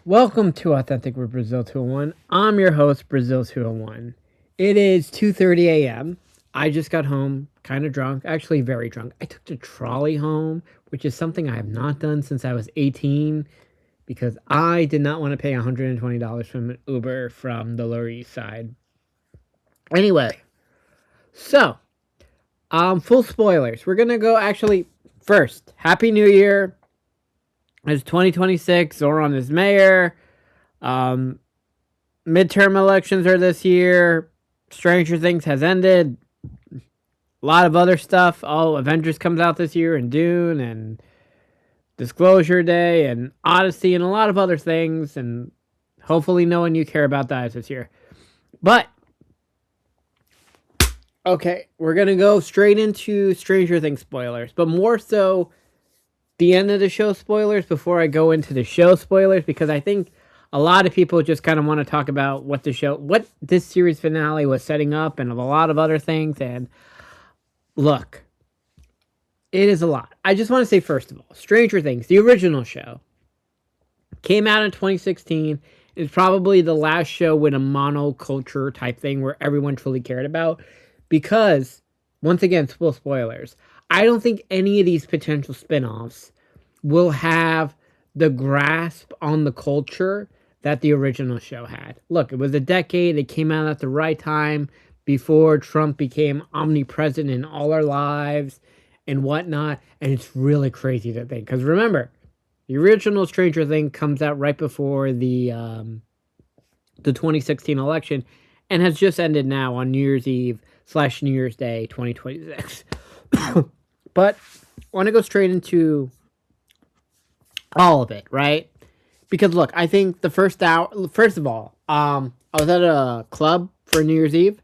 Welcome to Authentic with Brazil 201. I'm your host, Brazil 201. It is 2:30 a.m. I just got home, kind of drunk, actually very drunk. I took the trolley home, which is something I have not done since I was 18 because I did not want to pay $120 from an Uber from the Lower East Side. Anyway, so, full spoilers. We're going to go first, Happy New Year. It's 2026. Zoran is mayor. Midterm elections are this year. Stranger Things has ended. A lot of other stuff. Avengers comes out this year, and Dune, and Disclosure Day, and Odyssey, and a lot of other things. And hopefully no one you care about dies this year. But, okay, we're going to go straight into Stranger Things spoilers. But more so the end of the show spoilers before I go into the show spoilers, because I think a lot of people just kind of want to talk about what this series finale was setting up and a lot of other things. And look, it is a lot. I just want to say, first of all, Stranger Things, the original show, came out in 2016. It's probably the last show with a monoculture type thing where everyone truly cared about, because, once again, spoilers, I don't think any of these potential spinoffs will have the grasp on the culture that the original show had. Look, it was a decade. It came out at the right time before Trump became omnipresent in all our lives and whatnot. And it's really crazy to think. Because remember, the original Stranger Things comes out right before the 2016 election and has just ended now on New Year's Eve / New Year's Day 2026. But I want to go straight into all of it, right? Because look, I think the first hour, first of all, I was at a club for New Year's Eve.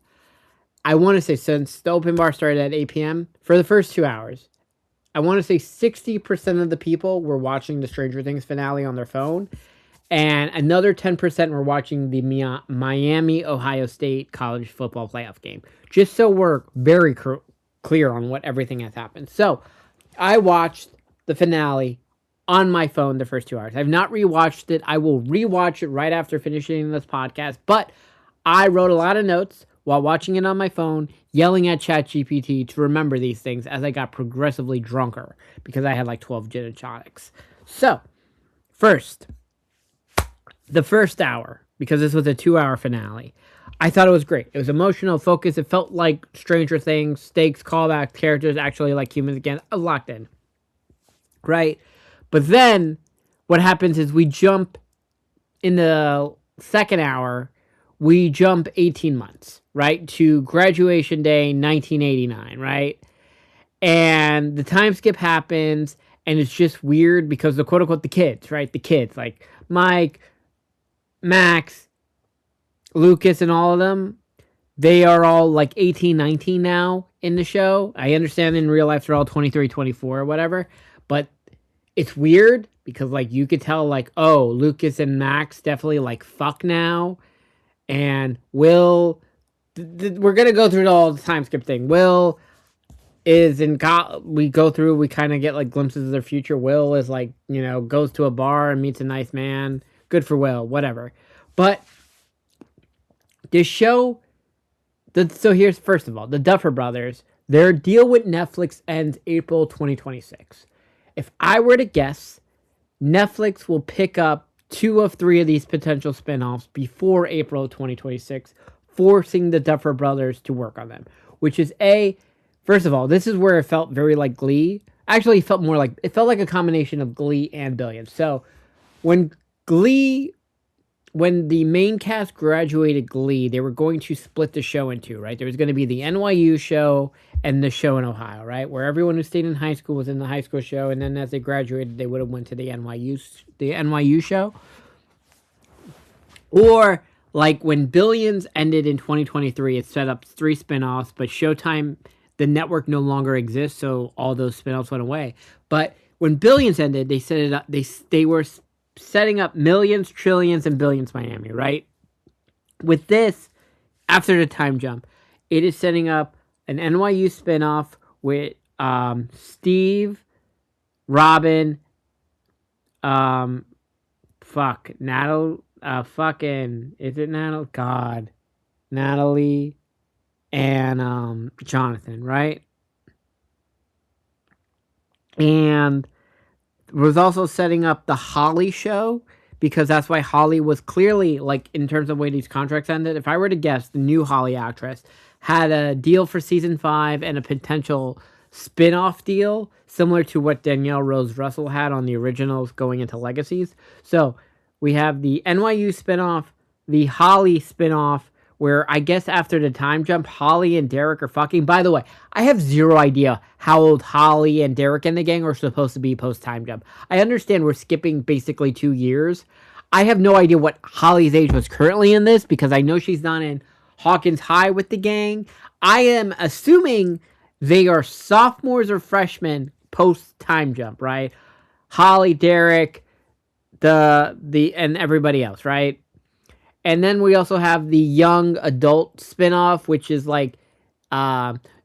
I want to say, since the open bar started at 8 p.m., for the first 2 hours, I want to say 60% of the people were watching the Stranger Things finale on their phone, and another 10% were watching the Miami Ohio State college football playoff game. Just so we're very clear on what everything has happened. So, I watched the finale on my phone the first 2 hours. I've not rewatched it. I will rewatch it right after finishing this podcast. But I wrote a lot of notes while watching it on my phone, yelling at ChatGPT to remember these things as I got progressively drunker because I had like 12 gin and tonics. So, first, the first hour, because this was a 2-hour finale, I thought it was great. It was emotional, focused. It felt like Stranger Things, stakes, callbacks, characters actually like humans again. I was locked in. Right? But then what happens is we jump in the second hour, we jump 18 months, right? To graduation day 1989, right? And the time skip happens, and it's just weird because the quote unquote the kids, right? The kids, like Mike, Max, Lucas, and all of them, they are all like 18, 19 now in the show. I understand in real life they're all 23, 24 or whatever, but it's weird because like you could tell like, oh, Lucas and Max definitely like fuck now, and Will, we're gonna go through all the time skip thing. Will is in we go through, we kind of get like glimpses of their future. Will is like, goes to a bar and meets a nice man. Good for Will, whatever. But this show, so here's, first of all, the Duffer Brothers, their deal with Netflix ends April 2026. If I were to guess, Netflix will pick up 2 of 3 of these potential spinoffs before April 2026, forcing the Duffer Brothers to work on them. Which is first of all, this is where it felt very like Glee. Actually, it felt like a combination of Glee and Billions. So, when the main cast graduated Glee, they were going to split the show in two, right? There was going to be the NYU show and the show in Ohio, right? Where everyone who stayed in high school was in the high school show, and then as they graduated, they would have went to the NYU show. Or like when Billions ended in 2023, it set up 3 spinoffs, but Showtime, the network, no longer exists, so all those spinoffs went away. But when Billions ended, they set it up. They were setting up Millions, Trillions, and Billions Miami, right? With this, after the time jump, it is setting up an NYU spinoff with Steve, Robin, is it Natalie? God. Natalie and Jonathan, right? And was also setting up the Holly show because that's why Holly was clearly, like, in terms of way these contracts ended. If I were to guess, the new Holly actress had a deal for season 5 and a potential spin-off deal similar to what Danielle Rose Russell had on the originals going into Legacies. So we have the NYU spin-off, the Holly spin-off, where I guess after the time jump, Holly and Derek are fucking. By the way, I have zero idea how old Holly and Derek and the gang are supposed to be post time jump. I understand we're skipping basically 2 years. I have no idea what Holly's age was currently in this because I know she's not in Hawkins High with the gang. I am assuming they are sophomores or freshmen post time jump, right? Holly, Derek, the and everybody else, right? And then we also have the young adult spinoff, which is like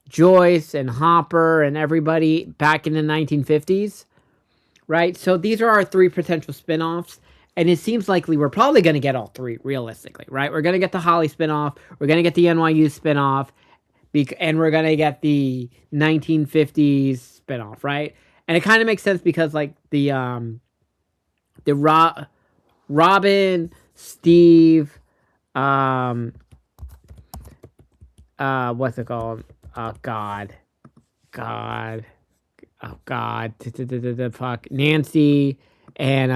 Joyce and Hopper and everybody back in the 1950s, right? So these are our 3 potential spinoffs. And it seems likely we're probably going to get all 3, realistically, right? We're going to get the Holly spinoff, we're going to get the NYU spinoff, and we're going to get the 1950s spinoff, right? And it kind of makes sense because, like, the Robin, Steve, what's it called? Oh God, fuck, Nancy, and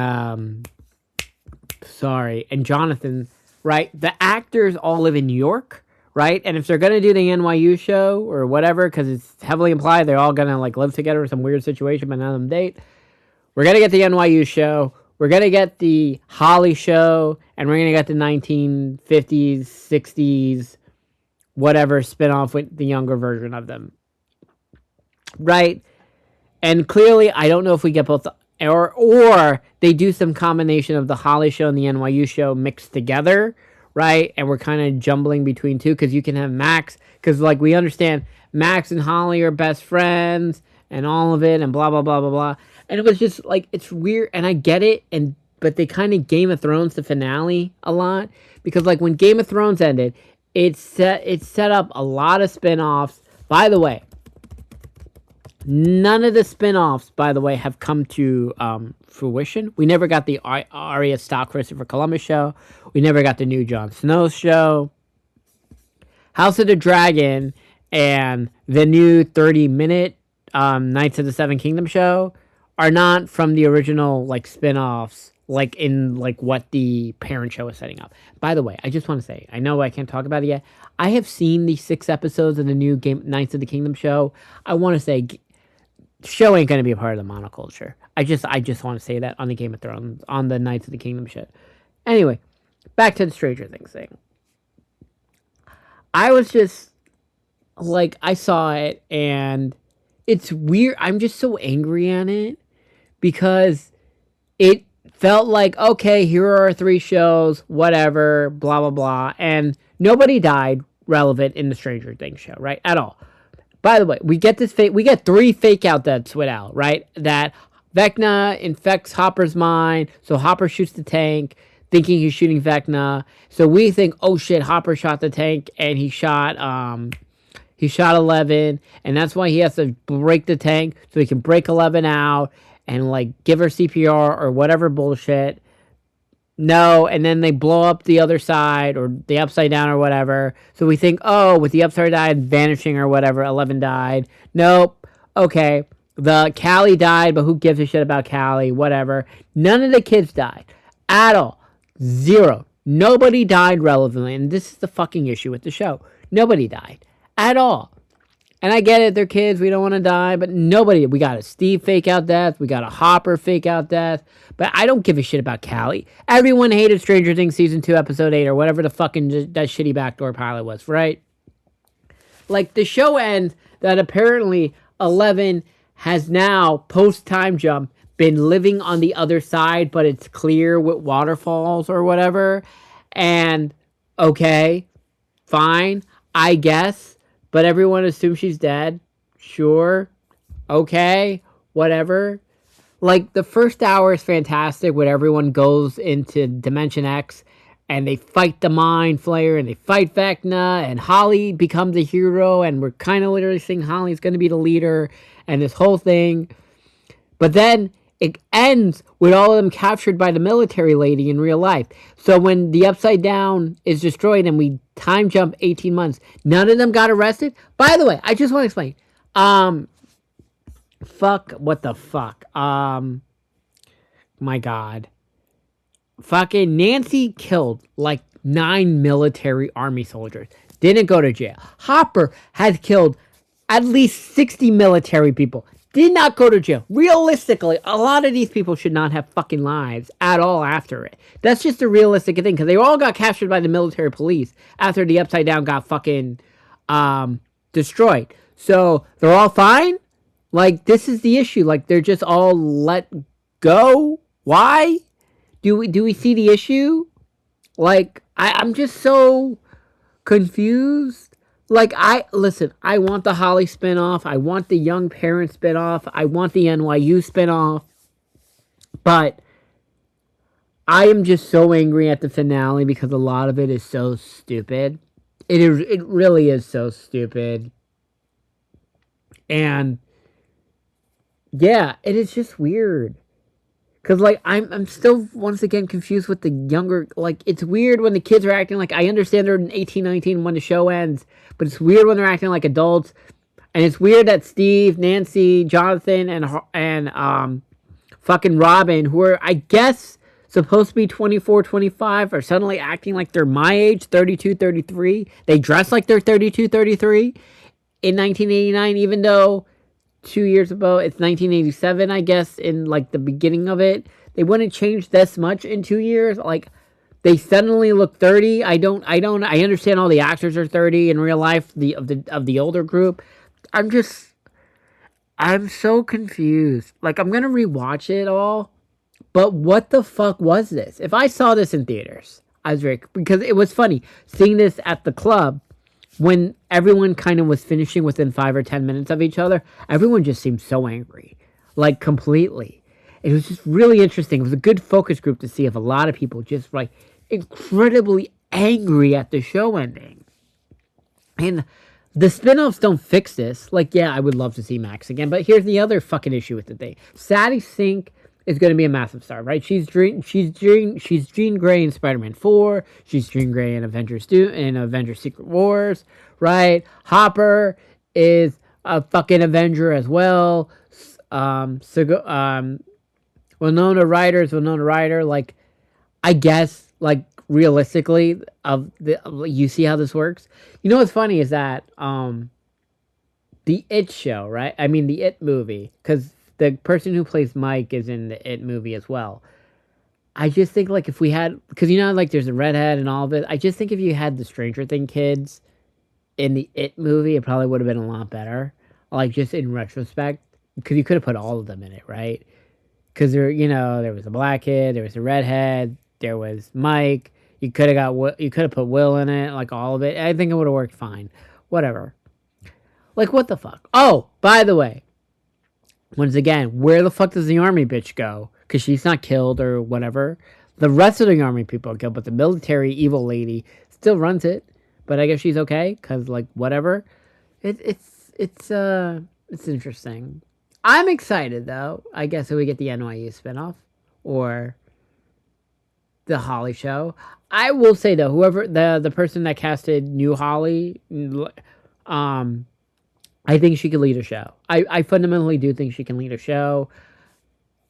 and Jonathan, right? The actors all live in New York, right? And if they're gonna do the NYU show or whatever, because it's heavily implied they're all gonna like live together in some weird situation, but none of them date. We're gonna get the NYU show. We're going to get the Holly show, and we're going to get the 1950s, 60s, whatever spinoff with the younger version of them. Right? And clearly, I don't know if we get both, or they do some combination of the Holly show and the NYU show mixed together, right? And we're kind of jumbling between two, because you can have Max, because, like, we understand Max and Holly are best friends, and all of it, and blah, blah, blah, blah, blah. And it was just, like, it's weird, and I get it, but they kind of Game of Thrones the finale a lot, because, like, when Game of Thrones ended, it set up a lot of spin-offs. By the way, none of the spin-offs, by the way, have come to fruition. We never got the Arya Stark Christopher Columbus show. We never got the new Jon Snow show. House of the Dragon and the new 30-minute Knights of the Seven Kingdoms show are not from the original, like, spin-offs, like, in, like, what the parent show is setting up. By the way, I just want to say, I know I can't talk about it yet. I have seen the 6 episodes of the new Knights of the Kingdom show. I want to say, show ain't going to be a part of the monoculture. I just want to say that on the Game of Thrones, on the Knights of the Kingdom shit. Anyway, back to the Stranger Things thing. I was just, like, I saw it, and it's weird. I'm just so angry at it, because it felt like, okay, here are our 3 shows, whatever, blah, blah, blah. And nobody died relevant in the Stranger Things show, right? At all. By the way, we get 3 fake out deaths with Al, right? That Vecna infects Hopper's mind, so Hopper shoots the tank, thinking he's shooting Vecna. So we think, oh shit, Hopper shot the tank, and he shot 11, and that's why he has to break the tank, so he can break 11 out, and, like, give her CPR or whatever bullshit. No, and then they blow up the other side, or the upside down, or whatever. So we think, oh, with the upside down vanishing or whatever, 11 died. Nope. Okay. The Callie died, but who gives a shit about Callie? Whatever. None of the kids died. At all. 0. Nobody died relevantly, and this is the fucking issue with the show. Nobody died. At all. And I get it, they're kids, we don't want to die, but nobody, we got a Steve fake out death, we got a Hopper fake out death, but I don't give a shit about Callie. Everyone hated Stranger Things Season 2, Episode 8, or whatever the fucking that shitty backdoor pilot was, right? Like, the show ends that apparently 11 has now, post-time jump, been living on the other side, but it's clear with waterfalls or whatever, and, okay, fine, I guess. But everyone assumes she's dead. Sure. Okay. Whatever. Like the first hour is fantastic when everyone goes into Dimension X and they fight the Mind Flayer and they fight Vecna and Holly becomes a hero and we're kind of literally saying Holly's going to be the leader and this whole thing. But then it ends with all of them captured by the military lady in real life. So when the Upside Down is destroyed and we time jump 18 months, none of them got arrested. By the way, I just want to explain. Fuck, what the fuck? My God. Fucking Nancy killed like 9 military army soldiers. Didn't go to jail. Hopper has killed at least 60 military people. Did not go to jail. Realistically, a lot of these people should not have fucking lives at all after it. That's just a realistic thing because they all got captured by the military police after the Upside Down got fucking destroyed. So they're all fine. Like, this is the issue. Like, they're just all let go. Why? Do we see the issue? Like, I'm just so confused. Like, I want the Holly spinoff. I want the Young Parent spinoff. I want the NYU spinoff. But I am just so angry at the finale because a lot of it is so stupid. It really is so stupid. And yeah, it is just weird. Cause like I'm still once again confused with the younger, like it's weird when the kids are acting like, I understand they're 18, 19 when the show ends, but it's weird when they're acting like adults, and it's weird that Steve, Nancy, Jonathan, and fucking Robin, who are I guess supposed to be 24, 25, are suddenly acting like they're my age, 32, 33. They dress like they're 32, 33 in 1989, even though 2 years ago it's 1987, I guess, in like the beginning of it. They wouldn't change this much in 2 years. Like, they suddenly look 30. I understand all the actors are 30 in real life, of the older group. I'm so confused. Like, I'm gonna rewatch it all, but what the fuck was this? If I saw this in theaters, I was very, because it was funny seeing this at the club when everyone kind of was finishing within 5 or 10 minutes of each other. Everyone just seemed so angry, like completely. It was just really interesting. It was a good focus group to see if a lot of people just like incredibly angry at the show ending. And the spin-offs don't fix this. Like, yeah, I would love to see Max again, but here's the other fucking issue with the thing. Sadie Sink is going to be a massive star, right? She's Jean Grey in Spider-Man 4. She's Jean Grey in Avengers Secret Wars, right? Hopper is a fucking Avenger as well. Winona Ryder. Like, I guess, like, realistically, you see how this works. You know what's funny is that the It show, right? I mean, the It movie, because the person who plays Mike is in the It movie as well. I just think, like, if we had, because you know, like, there's a redhead and all of it. I just think if you had the Stranger Thing kids in the It movie, it probably would have been a lot better. Like, just in retrospect, because you could have put all of them in it, right? Because there was a black kid, there was a redhead, there was Mike. You could have put Will in it, like all of it. I think it would have worked fine. Whatever. Like, what the fuck? Oh, by the way, once again, where the fuck does the army bitch go? Because she's not killed or whatever. The rest of the army people are killed, but the military evil lady still runs it. But I guess she's okay, because, like, whatever. It's interesting. I'm excited, though. I guess if we get the NYU spinoff or the Holly show. I will say, though, whoever the person that casted new Holly, I think she could lead a show. I fundamentally do think she can lead a show.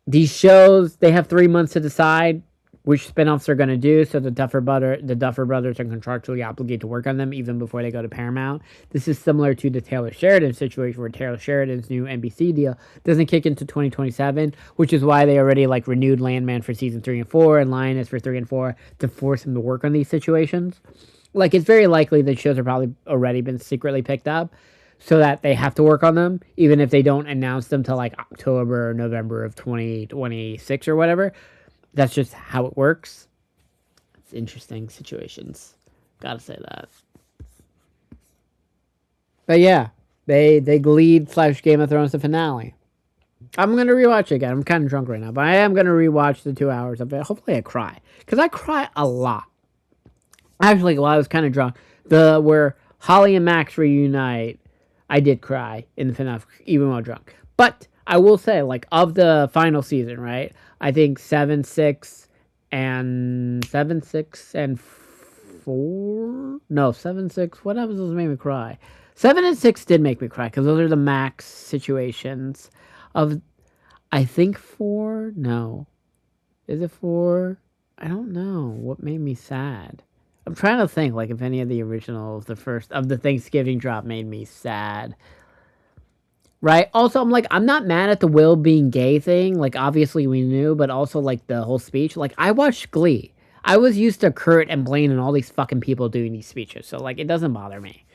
These shows, they have 3 months to decide which spinoffs they're going to do, so the Duffer Brothers are contractually obligated to work on them even before they go to Paramount. This is similar to the Taylor Sheridan situation, where Taylor Sheridan's new NBC deal doesn't kick into 2027, which is why they already like renewed Landman for season 3 and 4 and Lioness for 3 and 4 to force him to work on these situations. Like, it's very likely that shows are probably already been secretly picked up, so that they have to work on them, even if they don't announce them till like October or November of 2026 or whatever. That's just how it works. It's interesting situations. Gotta say that. But yeah, they Glee / Game of Thrones the finale. I'm gonna rewatch it again. I'm kind of drunk right now, but I am gonna rewatch the 2 hours of it. Hopefully, I cry because I cry a lot. Actually, while I was kind of drunk, the where Holly and Max reunite, I did cry in the finale, even while drunk. But I will say, like of the final season, right? I think 7, 6, and 4. No, 7, 6. What episodes made me cry? 7 and 6 did make me cry because those are the Max situations. Of I think 4. No, is it 4? I don't know what made me sad. I'm trying to think like if any of the originals, the first of the Thanksgiving drop made me sad. Right? Also, I'm not mad at the Will being gay thing. Like obviously we knew, but also like the whole speech. Like I watched Glee. I was used to Kurt and Blaine and all these fucking people doing these speeches. So like it doesn't bother me.